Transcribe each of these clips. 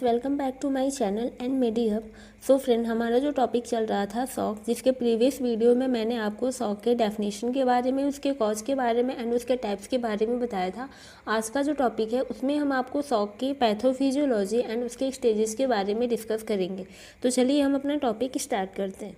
Welcome back to my channel and Medi Hub. So friend, हमारा जो topic चल रहा था शॉक, जिसके प्रीवियस वीडियो में मैंने आपको शॉक के डेफिनेशन के बारे में, उसके कॉज के बारे में एंड उसके टाइप्स के बारे में बताया था। आज का जो टॉपिक है उसमें हम आपको शॉक की पैथोफिजियोलॉजी एंड उसके स्टेजेस के बारे में डिस्कस करेंगे। तो चलिए हम अपना टॉपिक स्टार्ट करते हैं।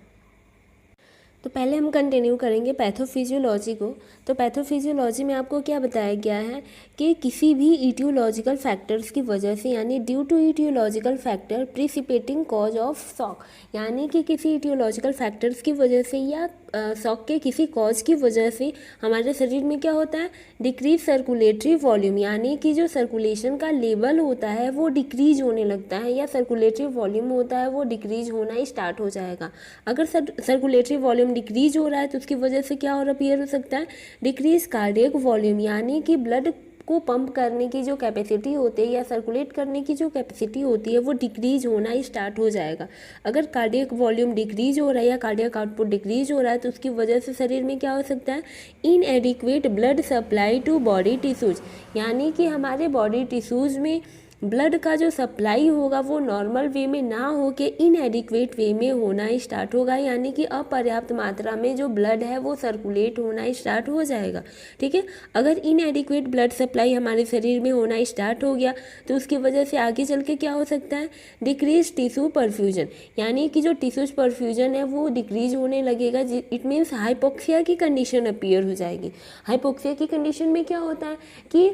तो पहले हम कंटिन्यू करेंगे पैथोफिजियोलॉजी को। तो पैथोफिजियोलॉजी में आपको क्या बताया गया है कि किसी भी इटियोलॉजिकल फैक्टर्स की वजह से, यानी due to etiological factor precipitating cause of shock, यानी कि किसी इटियोलॉजिकल फैक्टर्स की वजह से या शॉक के किसी कॉज की वजह से हमारे शरीर में क्या होता है, डिक्रीज सर्कुलेटरी वॉल्यूम, यानी कि जो सर्कुलेशन का लेवल होता है वो डिक्रीज होने लगता है, या सर्कुलेटरी वॉल्यूम होता है वो डिक्रीज होना स्टार्ट हो जाएगा। अगर सर्कुलेटरी वॉल्यूम डिक्रीज हो रहा है तो उसकी वजह से क्या और अपीयर हो सकता है, डिक्रीज कार्डियक वॉल्यूम, यानी कि ब्लड को पंप करने की जो कैपेसिटी होती है या सर्कुलेट करने की जो कैपेसिटी होती है वो डिक्रीज होना स्टार्ट हो जाएगा। अगर कार्डियक वॉल्यूम डिक्रीज हो रहा है या कार्डियक आउटपुट डिक्रीज हो रहा है तो उसकी वजह से शरीर में क्या हो सकता है, inadequate blood supply to body tissues, यानी कि हमारे बॉडी टिश्यूज में ब्लड का जो सप्लाई होगा वो नॉर्मल वे में ना हो के इनएडिक्वेट वे में होना स्टार्ट होगा, यानी कि अपर्याप्त मात्रा में जो ब्लड है वो सर्कुलेट होना स्टार्ट हो जाएगा। ठीक है, अगर इनएडिक्वेट ब्लड सप्लाई हमारे शरीर में होना स्टार्ट हो गया तो उसकी वजह से आगे चल के क्या हो सकता है, डिक्रीज टिश्यू परफ्यूजन, यानी कि जो टिश्यूज परफ्यूजन है वो डिक्रीज होने लगेगा। इट मीन्स हाइपोक्सिया की कंडीशन अपीयर हो जाएगी। हाइपोक्सिया की कंडीशन में क्या होता है कि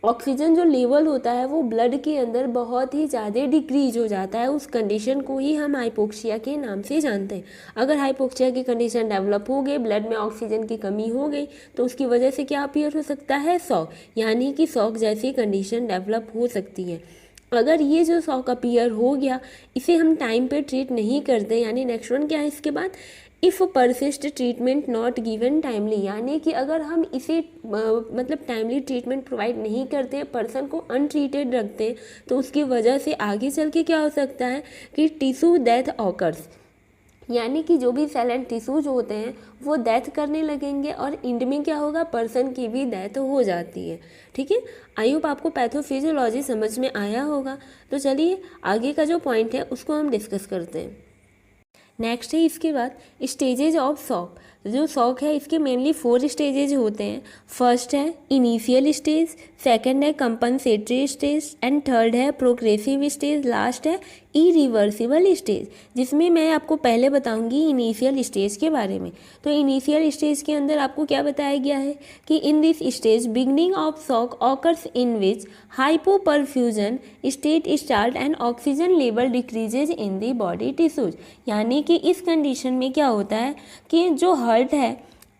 ऑक्सीजन जो लेवल होता है वो ब्लड के अंदर बहुत ही ज़्यादा डिक्रीज हो जाता है। उस कंडीशन को ही हम हाइपोक्सिया के नाम से जानते हैं। अगर हाइपोक्सिया की कंडीशन डेवलप हो गई, ब्लड में ऑक्सीजन की कमी हो गई तो उसकी वजह से क्या अपीयर हो सकता है, शॉक, यानी कि शॉक जैसी कंडीशन डेवलप हो सकती है। अगर ये जो शॉक अपीयर हो गया, इसे हम टाइम पे ट्रीट नहीं करते, यानी नेक्स्ट वन क्या है इसके बाद, if persist treatment not given timely, यानी कि अगर हम इसे मतलब टाइमली ट्रीटमेंट प्रोवाइड नहीं करते, पर्सन को अनट्रीटेड रखते तो उसकी वजह से आगे चल के क्या हो सकता है कि टिश्यू डेथ ऑकर्स, यानी कि जो भी सेल एंड टिश्यूज होते हैं वो डेथ करने लगेंगे और एंड में क्या होगा, पर्सन की भी डेथ हो जाती है। ठीक है, आई होप आपको पैथोफिजियोलॉजी समझ में आया होगा। तो चलिए आगे का जो पॉइंट है उसको हम डिस्कस करते हैं। नेक्स्ट है इसके बाद स्टेजेज ऑफ शॉक। जो शॉक है इसके मेनली 4 स्टेजेज होते हैं। फर्स्ट है इनिशियल स्टेज, सेकंड है कंपनसेटरी स्टेज एंड थर्ड है प्रोग्रेसिव स्टेज, लास्ट है इरिवर्सिबल स्टेज, जिसमें मैं आपको पहले बताऊंगी इनिशियल स्टेज के बारे में। तो इनिशियल स्टेज के अंदर आपको क्या बताया गया है कि इन this stage beginning of shock occurs in which hypoperfusion state start and oxygen level decreases in the body tissues, यानी कि इस कंडीशन में क्या होता है कि जो हार्ट है,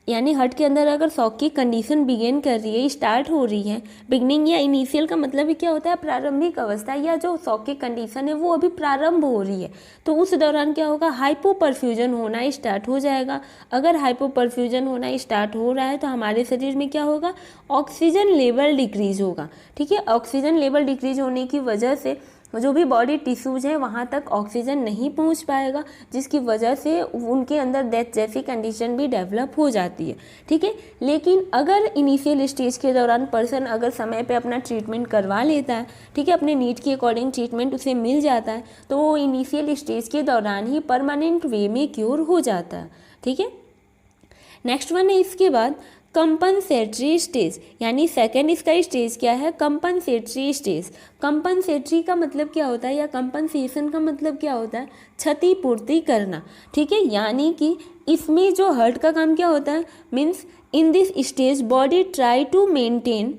यानी हार्ट के अंदर अगर शॉक की कंडीशन बिगिन कर रही है, स्टार्ट हो रही है, बिगनिंग या इनिशियल का मतलब क्या होता है, प्रारंभिक अवस्था, या जो शॉक की कंडीशन है वो अभी प्रारंभ हो रही है, तो उस दौरान क्या होगा, हाइपोपरफ्यूजन होना स्टार्ट हो जाएगा। अगर हाइपोपरफ्यूजन होना स्टार्ट हो रहा है तो हमारे शरीर में क्या होगा, ऑक्सीजन लेवल डिक्रीज होगा। ठीक है, ऑक्सीजन लेवल डिक्रीज होने की वजह से जो भी बॉडी टिश्यूज हैं वहाँ तक ऑक्सीजन नहीं पहुँच पाएगा, जिसकी वजह से उनके अंदर डेथ जैसी कंडीशन भी डेवलप हो जाती है। ठीक है, लेकिन अगर इनिशियल स्टेज के दौरान पर्सन अगर समय पे अपना ट्रीटमेंट करवा लेता है, ठीक है, अपने नीड के अकॉर्डिंग ट्रीटमेंट उसे मिल जाता है, तो वो इनिशियल स्टेज के दौरान ही परमानेंट वे में क्योर हो जाता है। ठीक है, नेक्स्ट वन है इसके बाद कंपनसेटरी स्टेज, यानी सेकेंड इसका स्टेज क्या है, कंपनसेटरी स्टेज। कंपनसेटरी का मतलब क्या होता है या कंपनसेशन का मतलब क्या होता है, क्षतिपूर्ति करना। ठीक है, यानी कि इसमें जो हार्ट का काम क्या होता है, means in this stage body try to maintain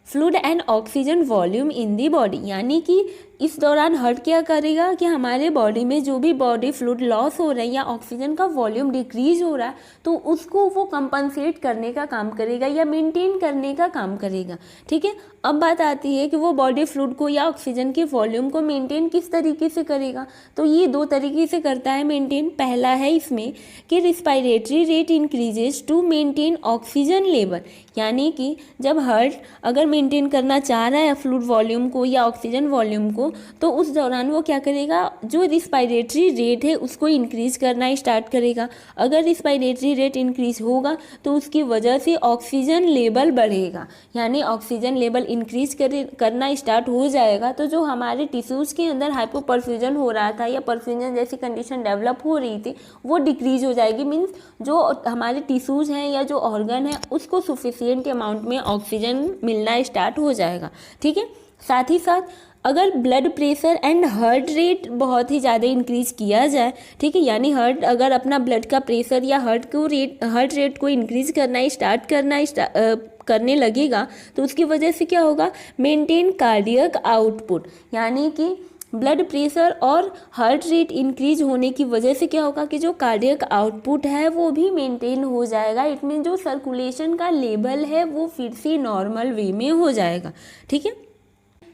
fluid and oxygen volume in the body, यानी कि इस दौरान हार्ट क्या करेगा कि हमारे बॉडी में जो भी बॉडी फ्लूइड लॉस हो रहा है या ऑक्सीजन का वॉल्यूम डिक्रीज हो रहा है तो उसको वो कंपनसेट करने का काम करेगा या मेंटेन करने का काम करेगा। ठीक है, अब बात आती है कि वो बॉडी फ्लूइड को या ऑक्सीजन के वॉल्यूम को मेंटेन किस तरीके से करेगा, तो ये 2 तरीके से करता है मेंटेन। पहला है इसमें कि respiratory rate increases to maintain oxygen level, यानी कि जब हार्ट अगर मेंटेन करना चाह रहा है फ्लूइड वॉल्यूम को या ऑक्सीजन वॉल्यूम को हो तो उस दौरान वो क्या करेगा, जो रिस्पायरेटरी रेट है उसको इंक्रीज़ करना स्टार्ट करेगा। अगर रिस्पायरेटरी रेट इंक्रीज होगा तो उसकी वजह से ऑक्सीजन लेवल बढ़ेगा, यानी ऑक्सीजन लेवल इंक्रीज करना स्टार्ट हो जाएगा। तो जो हमारे टिश्यूज़ के अंदर हाइपोपरफ्यूजन हो रहा था या परफ्यूजन जैसी कंडीशन डेवलप हो रही थी वो डिक्रीज हो जाएगी। मीन्स जो हमारे टिश्यूज़ हैं या जो ऑर्गन है उसको सफिशिएंट अमाउंट में ऑक्सीजन मिलना स्टार्ट हो जाएगा। ठीक है, साथ ही साथ अगर blood pressure and heart rate बहुत ही ज़्यादा इंक्रीज़ किया जाए, ठीक है, यानी हार्ट अगर अपना ब्लड का प्रेशर या हार्ट रेट को इंक्रीज़ करने लगेगा तो उसकी वजह से क्या होगा, मेंटेन कार्डियक आउटपुट, यानी कि ब्लड प्रेशर और हार्ट रेट इंक्रीज होने की वजह से क्या होगा कि जो कार्डियक आउटपुट है वो भी मेंटेन हो जाएगा। इट मीन जो सर्कुलेशन का लेवल है वो फिर से नॉर्मल वे में हो जाएगा। ठीक है,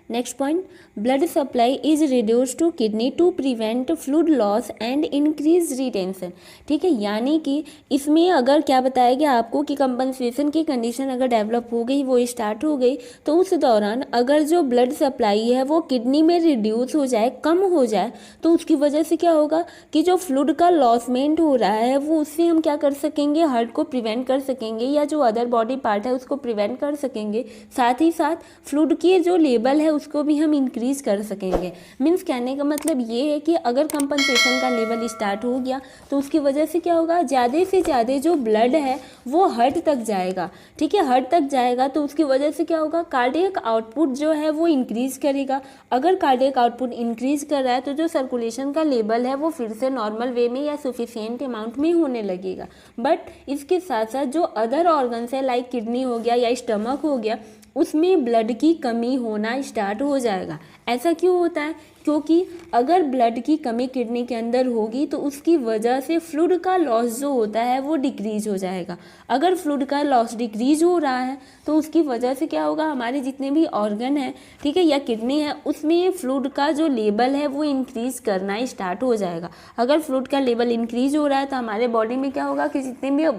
next point, blood supply is reduce to kidney to prevent fluid loss and increase retention. ठीक है, यानी कि इसमें अगर क्या बताया गया आपको कि कंपनसेशन की कंडीशन अगर डेवलप हो गई, वो स्टार्ट हो गई, तो उस दौरान अगर जो ब्लड सप्लाई है वो किडनी में रिड्यूस हो जाए, कम हो जाए, तो उसकी वजह से क्या होगा कि जो फ्लूइड का लॉसमेंट हो रहा है वो उससे हम क्या कर सकेंगे, हार्ट को प्रिवेंट कर सकेंगे या जो अदर बॉडी पार्ट है उसको प्रिवेंट कर सकेंगे। साथ ही साथ फ्लूइड की जो लेवल है उसको भी हम इंक्रीज कर सकेंगे। मीन्स कहने का मतलब ये है कि अगर कंपनसेशन का लेवल स्टार्ट हो गया तो उसकी वजह से क्या होगा, ज़्यादा से ज़्यादा जो ब्लड है वो हार्ट तक जाएगा। ठीक है, हार्ट तक जाएगा तो उसकी वजह से क्या होगा, कार्डियक आउटपुट जो है वो इंक्रीज करेगा। अगर कार्डियक आउटपुट इंक्रीज कर रहा है तो जो सर्कुलेशन का लेवल है वो फिर से नॉर्मल वे में या सफिशिएंट अमाउंट में होने लगेगा। बट इसके साथ साथ जो अदर ऑर्गन्स है लाइक किडनी हो गया या स्टमक हो गया, उसमें ब्लड की कमी होना स्टार्ट हो जाएगा। ऐसा क्यों होता है, क्योंकि अगर ब्लड की कमी किडनी के अंदर होगी तो उसकी वजह से फ्लूइड का लॉस जो होता है वो डिक्रीज हो जाएगा। अगर फ्लूइड का लॉस डिक्रीज हो रहा है तो उसकी वजह से क्या होगा, हमारे जितने भी ऑर्गन है, ठीक है, या किडनी है, उसमें फ्लूइड का जो लेवल है वो इंक्रीज करना स्टार्ट हो जाएगा। अगर फ्लूइड का लेवल इंक्रीज हो रहा है तो हमारे बॉडी में क्या होगा कि जितने भी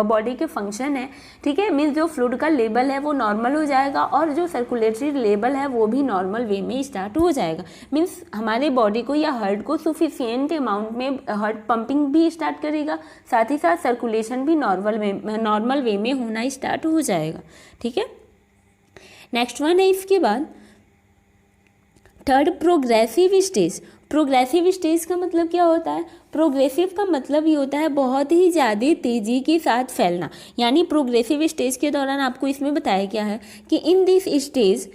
बॉडी के फंक्शन है, ठीक है, मीन्स जो फ्लूइड का लेवल है वो नॉर्मल हो जाएगा और जो सर्कुलेटरी लेवल है वो भी नॉर्मल वे में स्टार्ट हो जाएगा। मीन्स हमारे बॉडी को या हार्ट को सफिशिएंट अमाउंट में हार्ट पंपिंग भी स्टार्ट करेगा, साथ ही साथ सर्कुलेशन भी नॉर्मल वे में होना स्टार्ट हो जाएगा। ठीक है, नेक्स्ट वन है इसके बाद third, progressive stage. Progressive stage का मतलब क्या होता है, प्रोग्रेसिव का मतलब ये होता है बहुत ही ज़्यादा तेज़ी के साथ फैलना। यानी प्रोग्रेसिव स्टेज के दौरान आपको इसमें बताया गया है कि इन this stage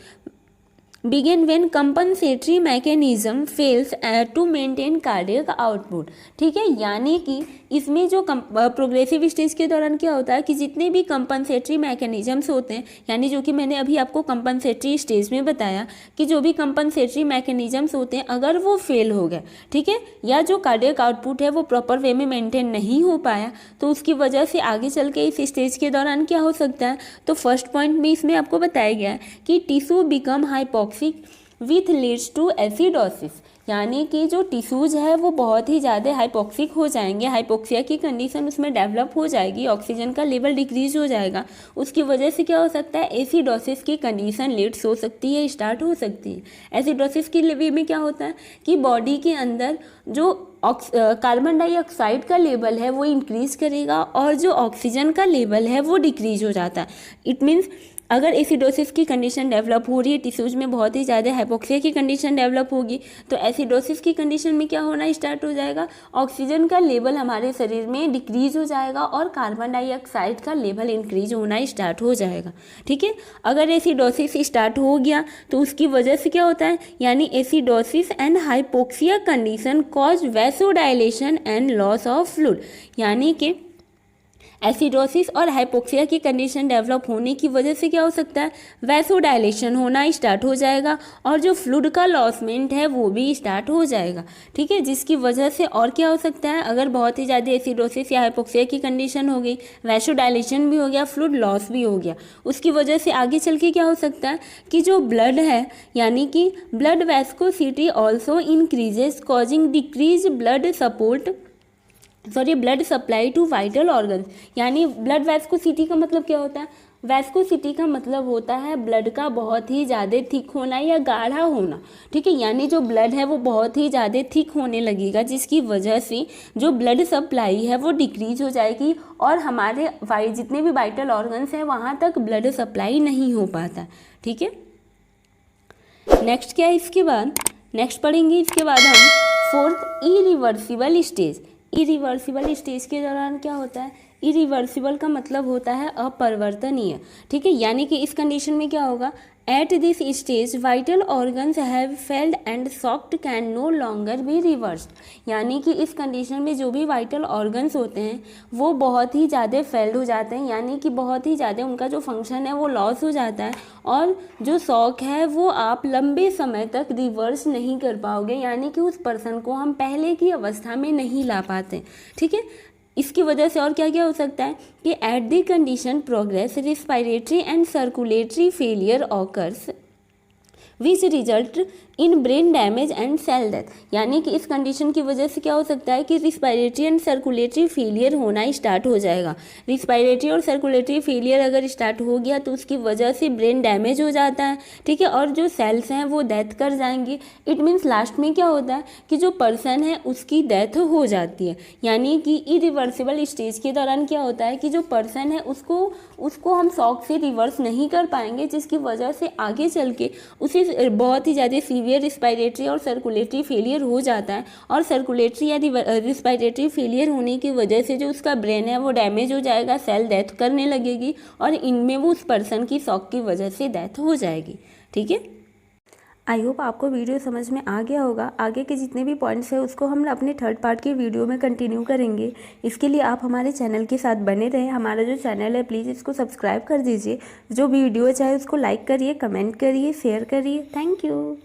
begin when compensatory mechanism fails to maintain cardiac output। ठीक है, यानी कि इसमें जो प्रोग्रेसिव स्टेज के दौरान क्या होता है कि जितने भी कंपनसेटरी मैकेनिज्म्स होते हैं, यानी जो कि मैंने अभी आपको कंपनसेटरी स्टेज में बताया कि जो भी कंपनसेटरी मैकेनिज्म्स होते हैं अगर वो फेल हो गए, ठीक है, या जो कार्डियक आउटपुट है वो प्रॉपर वे में मेंटेन नहीं हो पाया, तो उसकी वजह से आगे चल के इस स्टेज के दौरान क्या हो सकता है। तो फर्स्ट पॉइंट में इसमें आपको बताया गया है कि tissue become hypoxic with leads to acidosis, यानी कि जो टिश्यूज़ है वो बहुत ही ज़्यादा हाइपोक्सिक हो जाएंगे, हाइपोक्सिया की कंडीशन उसमें डेवलप हो जाएगी, ऑक्सीजन का लेवल डिक्रीज हो जाएगा। उसकी वजह से क्या हो सकता है, एसिडोसिस की कंडीशन लीड्स हो सकती है, स्टार्ट हो सकती है। एसिडोसिस की वे में क्या होता है कि बॉडी के अंदर जो कार्बन डाइऑक्साइड का लेवल है वो इंक्रीज करेगा और जो ऑक्सीजन का लेवल है वो डिक्रीज हो जाता है। इट मीन्स अगर एसिडोसिस की कंडीशन डेवलप हो रही है, टिश्यूज में बहुत ही ज़्यादा हाइपोक्सिया की कंडीशन डेवलप होगी, तो एसिडोसिस की कंडीशन में क्या होना स्टार्ट हो जाएगा, ऑक्सीजन का लेवल हमारे शरीर में डिक्रीज हो जाएगा और कार्बन डाइऑक्साइड का लेवल इंक्रीज होना स्टार्ट हो जाएगा। ठीक है, अगर एसिडोसिस स्टार्ट हो गया तो उसकी वजह से क्या होता है, यानी acidosis and hypoxia condition cause vasodilation and loss of fluid, यानी कि एसिडोसिस और हाइपोक्सिया की कंडीशन डेवलप होने की वजह से क्या हो सकता है, वैसोडाइलेशन होना स्टार्ट हो जाएगा और जो फ्लूइड का लॉसमेंट है वो भी स्टार्ट हो जाएगा। ठीक है, जिसकी वजह से और क्या हो सकता है, अगर बहुत ही ज़्यादा एसिडोसिस या हाइपोक्सिया की कंडीशन हो गई, वैसोडाइलेशन भी हो गया, फ्लूइड लॉस भी हो गया, उसकी वजह से आगे चल के क्या हो सकता है कि जो ब्लड है, यानी कि blood viscosity also increases causing decrease blood supply to vital organs. यानी ब्लड वैस्कोसिटी का मतलब क्या होता है, वैस्कोसिटी का मतलब होता है ब्लड का बहुत ही ज़्यादा थिक होना या गाढ़ा होना, ठीक है। यानी जो ब्लड है वो बहुत ही ज़्यादा थिक होने लगेगा, जिसकी वजह से जो ब्लड सप्लाई है वो डिक्रीज हो जाएगी और हमारे जितने भी वाइटल ऑर्गन्स हैं वहाँ तक ब्लड सप्लाई नहीं हो पाता, ठीक है। नेक्स्ट क्या है इसके बाद, नेक्स्ट पढ़ेंगे इसके बाद हम fourth irreversible stage. Irreversible stage के दौरान क्या होता है, इरिवर्सिबल का मतलब होता है अपरिवर्तनीय, ठीक है। यानी कि इस कंडीशन में क्या होगा, at this stage vital organs have failed and shocked can no longer be reversed. यानी कि इस कंडीशन में जो भी वाइटल ऑर्गन्स होते हैं वो बहुत ही ज़्यादा फेल्ड हो जाते हैं, यानी कि बहुत ही ज़्यादा उनका जो फंक्शन है वो लॉस हो जाता है और जो शॉक है वो आप लंबे समय तक रिवर्स नहीं कर पाओगे, यानी कि उस पर्सन को हम पहले की अवस्था में नहीं ला पाते, ठीक है। इसकी वजह से और क्या क्या हो सकता है कि at the condition progress respiratory and circulatory failure occurs which result in brain damage and cell death. यानी कि इस कंडीशन की वजह से क्या हो सकता है कि रिस्पायरेटरी एंड सर्कुलेटरी फेलियर होना स्टार्ट हो जाएगा। रिस्पायरेटरी और सर्कुलेटरी फेलियर अगर स्टार्ट हो गया तो उसकी वजह से ब्रेन डैमेज हो जाता है, ठीक है, और जो सेल्स हैं वो डेथ कर जाएंगी। इट मीन्स लास्ट में क्या होता है कि जो पर्सन है उसकी डेथ हो जाती है। यानी कि इरिवर्सिबल स्टेज के दौरान क्या होता है कि जो पर्सन है उसको हम शॉक से रिवर्स नहीं कर पाएंगे, जिसकी वजह से आगे चल के उसे बहुत ही ज़्यादा सीवियर रिस्पायरेटरी और सर्कुलेटरी फेलियर हो जाता है और सर्कुलेटरी या रिस्पायरेटरी फेलियर होने की वजह से जो उसका ब्रेन है वो डैमेज हो जाएगा, सेल डेथ करने लगेगी और इनमें वो उस पर्सन की शॉक की वजह से डेथ हो जाएगी, ठीक है। आई होप आपको वीडियो समझ में आ गया होगा। आगे के जितने भी पॉइंट्स हैं उसको हम अपने थर्ड पार्ट के वीडियो में कंटिन्यू करेंगे। इसके लिए आप हमारे चैनल के साथ बने रहें। हमारा जो चैनल है प्लीज़ इसको सब्सक्राइब कर दीजिए। जो वीडियो चाहे उसको लाइक करिए, कमेंट करिए, शेयर करिए। Thank you.